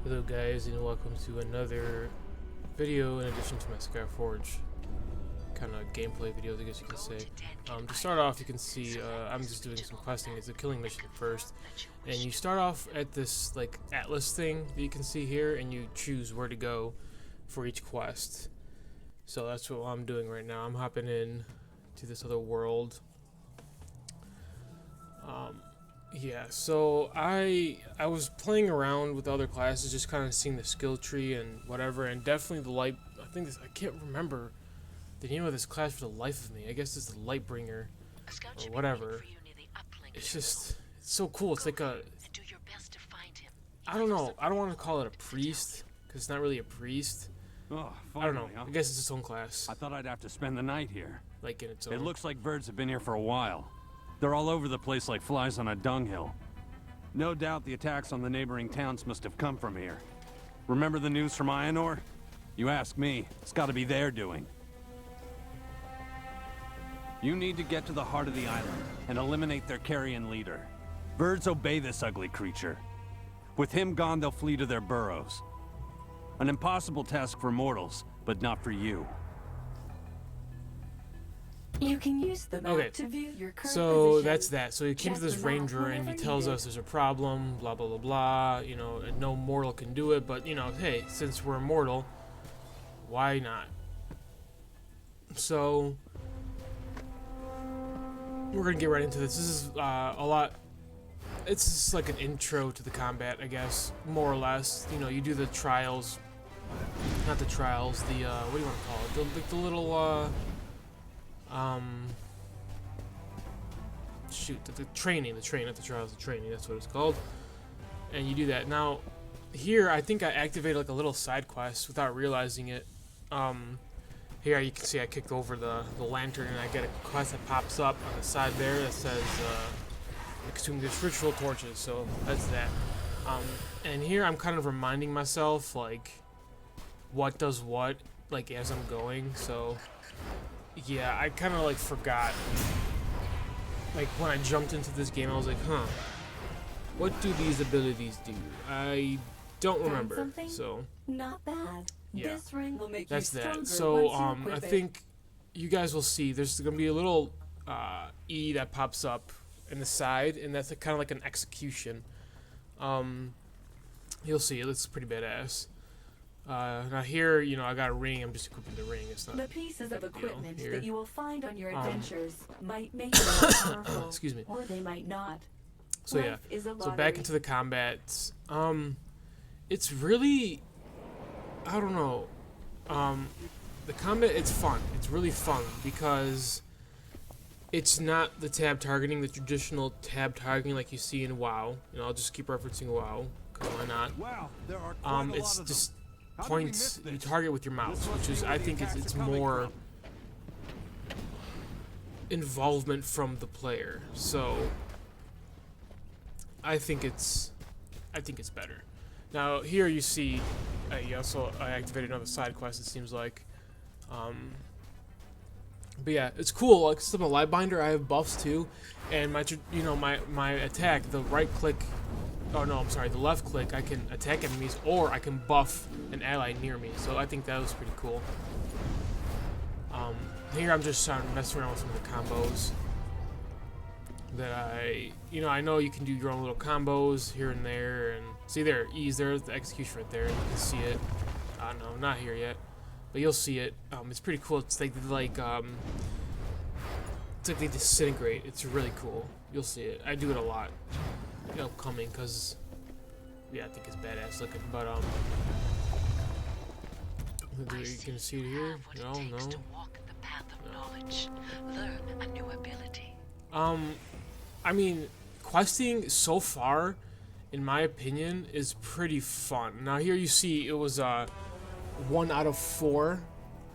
Hello guys, and welcome to another video in addition to my Skyforge kind of gameplay videos, I guess you can say. To start off, you can see I'm just doing some questing. It's a killing mission first, and you start off at this like atlas thing that you can see here, and you choose where to go for each quest. So that's what I'm doing right now. I'm hopping in to this other world. Yeah, so I was playing around with other classes, just kind of seeing the skill tree and whatever, and definitely the light. I can't remember the name of this class for the life of me. I guess it's the Lightbringer or whatever. It's so cool. It's like I don't know. I don't want to call it a priest because it's not really a priest. Oh, I don't know. finally, huh? I guess it's its own class, I thought I'd have to spend the night here. like in its own. It looks like birds have been here for a while. They're all over the place like flies on a dunghill. No doubt the attacks on the neighboring towns must have come from here. Remember the news from Ionor? You ask me, it's gotta be their doing. You need to get to the heart of the island and eliminate their carrion leader. Birds obey this ugly creature. With him gone, they'll flee to their burrows. An impossible task for mortals, but not for you. You can use the map Okay, to view your current so position. that's that. So he came to Check this the map ranger and he whenever tells needed. us there's a problem, blah blah blah blah. You know, and no mortal can do it. But you know, hey, since we're immortal, why not? So we're gonna get right into this. This is a lot. It's just like an intro to the combat, I guess, more or less. You know, you do the trials, not the trials. The what do you want to call it? The little shoot, the training, not the trials, the training, that's what it's called. And you do that. Now, here, I think I activated like a little side quest without realizing it. Here you can see I kicked over the lantern and I get a quest that pops up on the side there that says, extinguish ritual torches, so that's that. And here I'm kind of reminding myself, like, what does what, like, as I'm going, so... Yeah, I kind of like forgot. Like when I jumped into this game, I was like, huh, what do these abilities do? I don't Found remember. something? So Not bad. yeah, This ring will make that's you that. stronger So once you I equip it. think you guys will see there's gonna be a little E that pops up in the side, and that's kind of like an execution. You'll see it looks pretty badass. Now here, you know, I got a ring. I'm just equipping the ring. It's not. The pieces of equipment here. that you will find on your adventures might make you more powerful, Excuse me. or they might not. So yeah. Life is a So back lottery. into the combat. It's really, I don't know. The combat, it's fun. It's really fun because it's not the tab targeting, the traditional tab targeting like you see in WoW. You know, I'll just keep referencing WoW because why not? Wow, there are quite a lot It's of just them. How did we points miss you this? target with your mouse, This must which is be where I the think attacks it's are coming more from. involvement from the player. So I think it's better. Now here you see I activated another side quest, it seems like. But yeah, it's cool. Like since I'm a Lightbinder, I have buffs too, and my attack, the right click, oh no, I'm sorry, the left click, I can attack enemies or I can buff an ally near me. So I think that was pretty cool. Here I'm just trying to mess around with some of the combos that I know you can do your own little combos here and there, and see there, E's there's the execution right there. You can see it. No, not here yet, but you'll see it. It's pretty cool. It's like they disintegrate. It's really cool. You'll see it. I do it a lot. Upcoming, cause yeah, I think it's badass looking. But you can see it here. No. Learn a new ability. I mean, questing so far, in my opinion, is pretty fun. Now here you see it was 1 out of 4,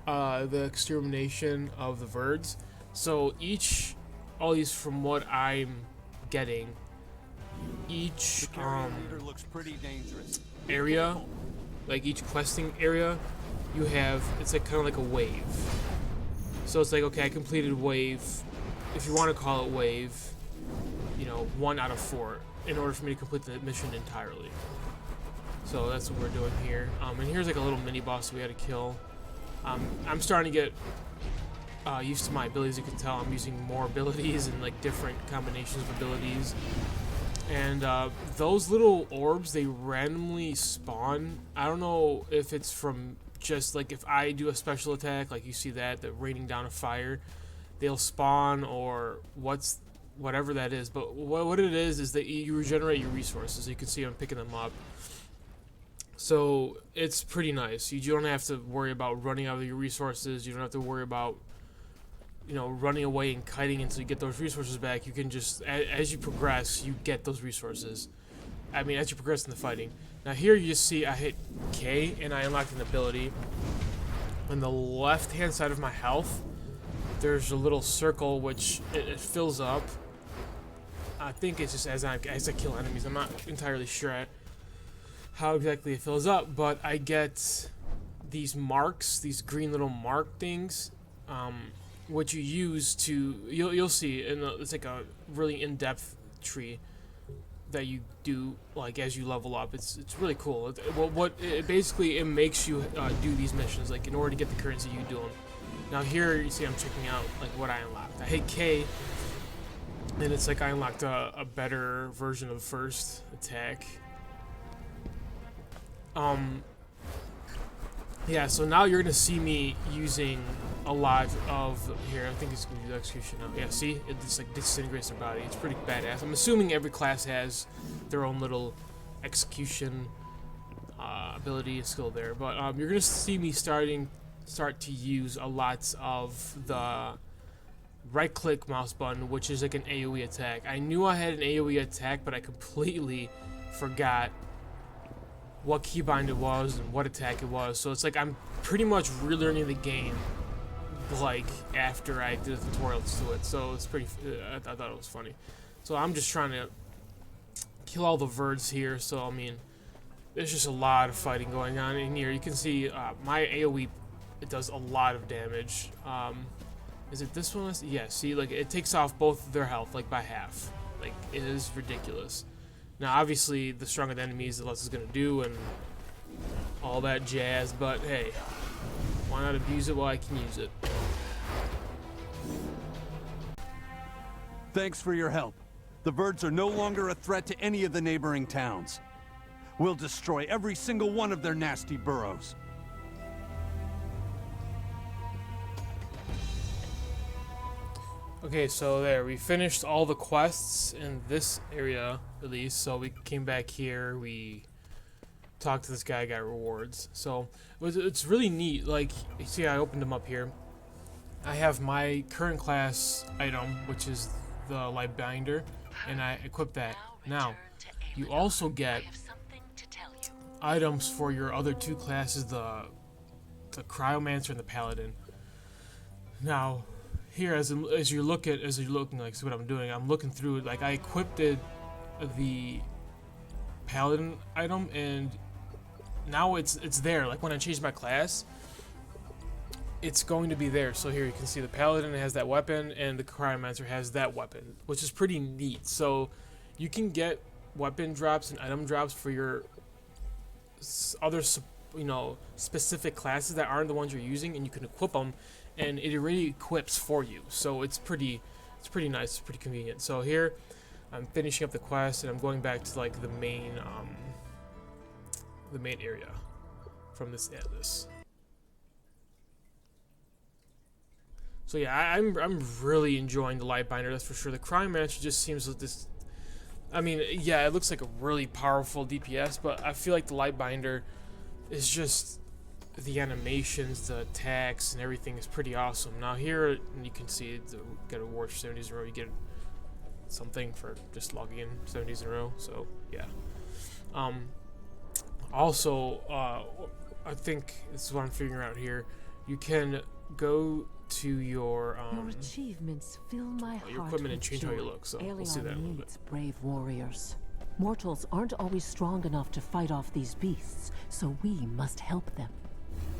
the extermination of the Verds. So at least from what I'm getting, each The carrion leader looks pretty dangerous. area, like each questing area, you have, it's like kind of like a wave. So it's like, okay, I completed wave, if you want to call it wave, 1 out of 4, in order for me to complete the mission entirely. So that's what we're doing here. And here's like a little mini boss we had to kill. I'm starting to get used to my abilities. You can tell I'm using more abilities and like different combinations of abilities. And those little orbs, they randomly spawn. I don't know if it's from just like if I do a special attack, like you see that, the raining down of fire, they'll spawn, or whatever that is. But what it is that you regenerate your resources. You can see I'm picking them up. So it's pretty nice. You don't have to worry about running out of your resources. You don't have to worry about, you know, running away and kiting until you get those resources back. You can just, as you progress, you get those resources. I mean, as you progress in the fighting. Now here you just see I hit K and I unlocked an ability. On the left-hand side of my health, there's a little circle which it fills up. I think it's just as I kill enemies. I'm not entirely sure how exactly it fills up, but I get these marks, these green little mark things, which you use to, you'll see, it's like a really in-depth tree that you do like as you level up. It's really cool. Basically it makes you do these missions, like in order to get the currency you do them. Now here you see I'm checking out like what I unlocked. I hit K, and it's like I unlocked a better version of the first attack. Yeah, so now you're gonna see me using a lot of here. I think it's gonna do the execution now. Yeah, see, it just like disintegrates their body. It's pretty badass. I'm assuming every class has their own little execution ability and skill there, but you're gonna see me start to use a lot of the right-click mouse button, which is like an AoE attack. I knew I had an AoE attack, but I completely forgot what keybind it was and what attack it was. So it's like I'm pretty much relearning the game like after I did the tutorials to it. So it's pretty, I thought it was funny. So I'm just trying to kill all the verds here. So I mean, there's just a lot of fighting going on in here. You can see my AoE, it does a lot of damage. Is it this one? Yeah, see, like it takes off both of their health like by half. Like it is ridiculous. Now, obviously, the stronger the enemies, the less it's going to do, and all that jazz, but hey, why not abuse it while I can use it? Thanks for your help. The Verds are no longer a threat to any of the neighboring towns. We'll destroy every single one of their nasty burrows. Okay, so there, we finished all the quests in this area, at least. So we came back here, we talked to this guy, got rewards. So it's really neat. Like, you see, I opened them up here. I have my current class item, which is the light binder, and I equip that. Now, you also get items for your other two classes, the cryomancer and the paladin. Now, here, as you're looking, like, see what I'm doing. I'm looking through it. Like, I equipped the paladin item, and now it's there. Like when I change my class, it's going to be there. So here you can see the paladin has that weapon, and the cryomancer has that weapon, which is pretty neat. So you can get weapon drops and item drops for your other, specific classes that aren't the ones you're using, and you can equip them. And it already equips for you, so it's pretty nice, it's pretty convenient. So here, I'm finishing up the quest, and I'm going back to like the main area from this atlas. So yeah, I'm really enjoying the light binder, that's for sure. The cryomancer just seems like this. I mean, yeah, it looks like a really powerful DPS, but I feel like the light binder is just, the animations, the attacks, and everything is pretty awesome. Now here, you can see get a reward for 70 days in a row. You get something for just logging in 7 days in a row. So yeah. Also, I think this is what I'm figuring out here. You can go to your achievements fill my heart your equipment and with change how joy. you look. So we'll see that in a little bit. Needs brave warriors. Mortals aren't always strong enough to fight off these beasts, so we must help them.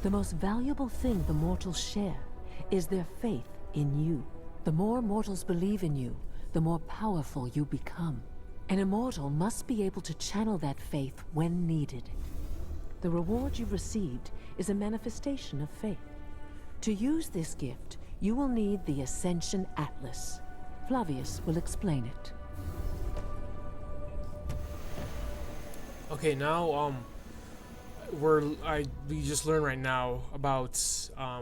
The most valuable thing the mortals share is their faith in you. The more mortals believe in you, the more powerful you become. An immortal must be able to channel that faith when needed. The reward you've received is a manifestation of faith. To use this gift, you will need the Ascension Atlas. Flavius will explain it. Okay, now we just learned right now about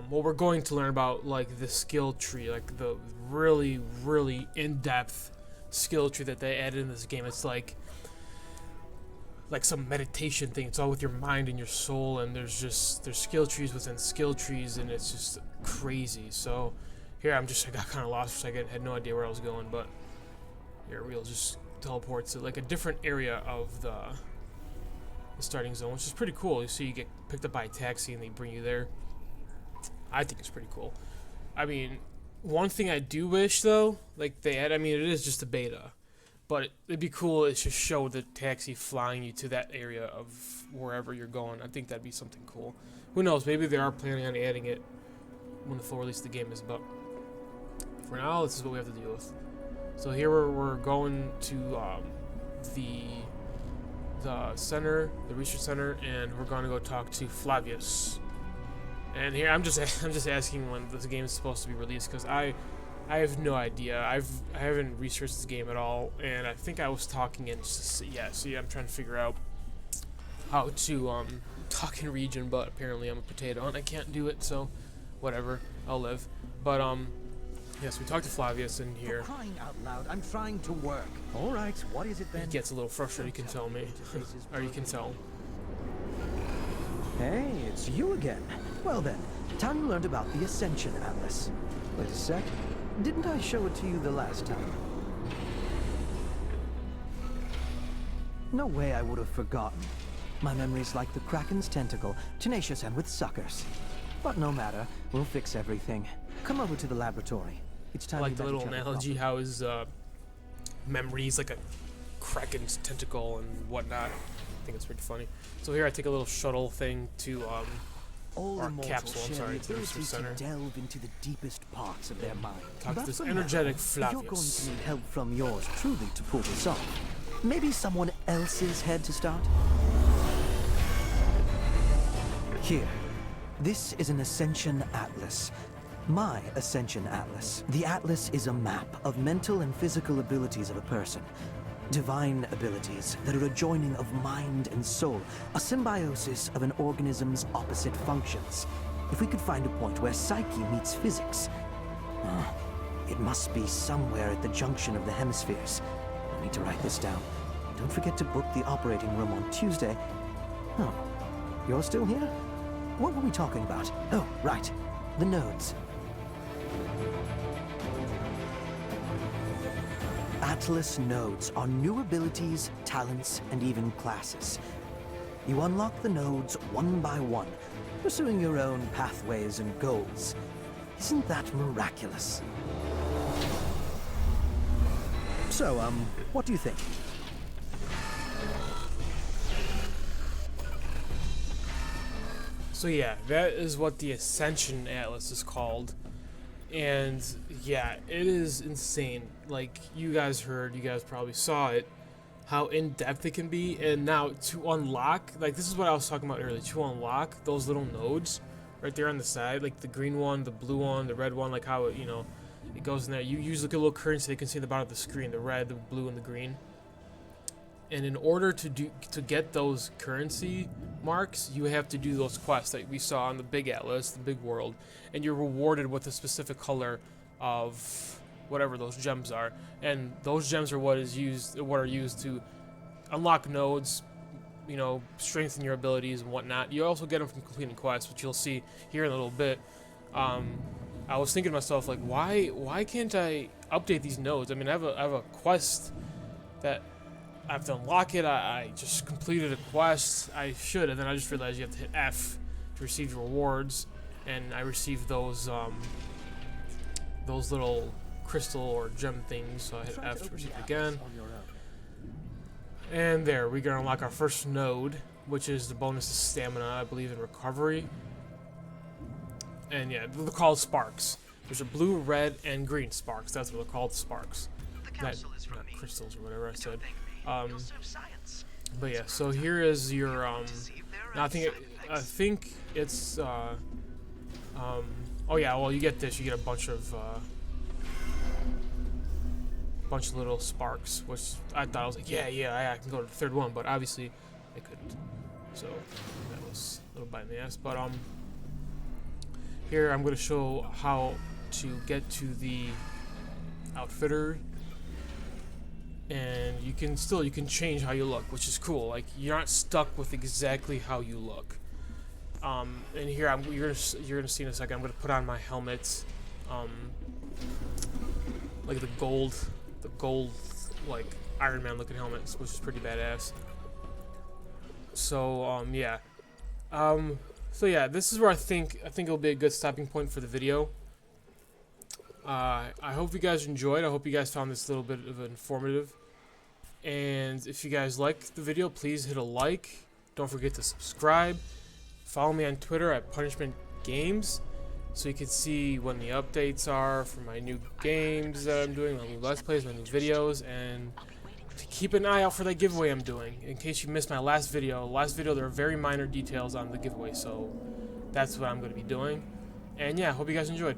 what we're going to learn about, like the skill tree, like the really in-depth skill tree that they added in this game. It's like some meditation thing. It's all with your mind and your soul, and there's skill trees within skill trees, and it's just crazy. So here I got kind of lost for a second, had no idea where I was going, but here we'll just teleport to like a different area of the starting zone, which is pretty cool. You see, you get picked up by a taxi and they bring you there. I think it's pretty cool. I mean, one thing I do wish though, like they had, I mean, it is just a beta, but it'd be cool is to show the taxi flying you to that area of wherever you're going. I think that'd be something cool. Who knows? Maybe they are planning on adding it when the full release of the game is, but for now, this is what we have to deal with. So here we're going to the center, the research center, and we're going to go talk to Flavius. And here I'm just asking when this game is supposed to be released, because I have no idea. I haven't researched this game at all, and I think I was talking in see, I'm trying to figure out how to talk in region, but apparently I'm a potato and I can't do it, so whatever, I'll live. But yes, we talked to Flavius in here. For crying out loud, I'm trying to work. All right, what is it then? He gets a little frustrated, you can tell me. Or you can tell. Hey, it's you again. Well then, tell me you learned about the Ascension Atlas. Wait a sec. Didn't I show it to you the last time? No way I would have forgotten. My memory's like the Kraken's tentacle, tenacious and with suckers. But no matter, we'll fix everything. Come over to the laboratory. It's time I like we the met little each other analogy, properly. how his memory's like a kraken's tentacle and whatnot. I think it's pretty funny. So here I take a little shuttle thing to All or immortals capsule, I'm share sorry, the to the research ability to center. delve into the deepest parts of their mind. Talk to But this for energetic now, if you're going Flavius. to need help from yours truly to pull this off, maybe someone else's head to start? Here. This is an Ascension Atlas. My Ascension Atlas. The Atlas is a map of mental and physical abilities of a person. Divine abilities that are a joining of mind and soul, a symbiosis of an organism's opposite functions. If we could find a point where psyche meets physics, it must be somewhere at the junction of the hemispheres. I need to write this down. Don't forget to book the operating room on Tuesday. Oh, you're still here? What were we talking about? Oh, right. The nodes. Atlas nodes are new abilities, talents, and even classes. You unlock the nodes one by one, pursuing your own pathways and goals. Isn't that miraculous? So, what do you think? So yeah, that is what the Ascension Atlas is called. And yeah, it is insane. Like you guys heard, you guys probably saw it, how in-depth it can be. And now to unlock, like this is what I was talking about earlier, to unlock those little nodes right there on the side, like the green one, the blue one, the red one, like how it, it goes in there. You use like a little currency you can see at the bottom of the screen, the red, the blue, and the green. And in order to get those currency marks, you have to do those quests that we saw on the big atlas, the big world, and you're rewarded with a specific color of whatever those gems are. And those gems are what are used to unlock nodes, strengthen your abilities and whatnot. You also get them from completing quests, which you'll see here in a little bit. I was thinking to myself, like, why can't I update these nodes? I mean, I have a quest that I have to unlock it. I just completed a quest. I should, and then I just realized you have to hit F to receive your rewards, and I received those little crystal or gem things. So I hit F to receive it again. And there, we're gonna unlock our first node, which is the bonus to stamina, I believe, and recovery. And yeah, they're called sparks. There's a blue, red, and green sparks. That's what they're called, sparks. Not crystals or whatever I said. But yeah, so here is your Now I think it's oh yeah, well you get this, you get a bunch of little sparks, which I thought I was like, yeah, I can go to the third one, but obviously I couldn't. So that was a little bite in the ass. But here I'm gonna show how to get to the outfitter, and you can change how you look, which is cool. Like, you're not stuck with exactly how you look. And here you're gonna see in a second. I'm gonna put on my helmet, like the gold like Iron Man looking helmet, which is pretty badass. So yeah. So yeah, this is where I think it'll be a good stopping point for the video. I hope you guys enjoyed. I hope you guys found this a little bit of informative. And if you guys liked the video, please hit a like. Don't forget to subscribe. Follow me on Twitter at Punishment Games, so you can see when the updates are for my new games that I'm doing, my new Let's Plays, my new videos, and to keep an eye out for that giveaway I'm doing. In case you missed my last video, there are very minor details on the giveaway, so that's what I'm going to be doing. And yeah, hope you guys enjoyed.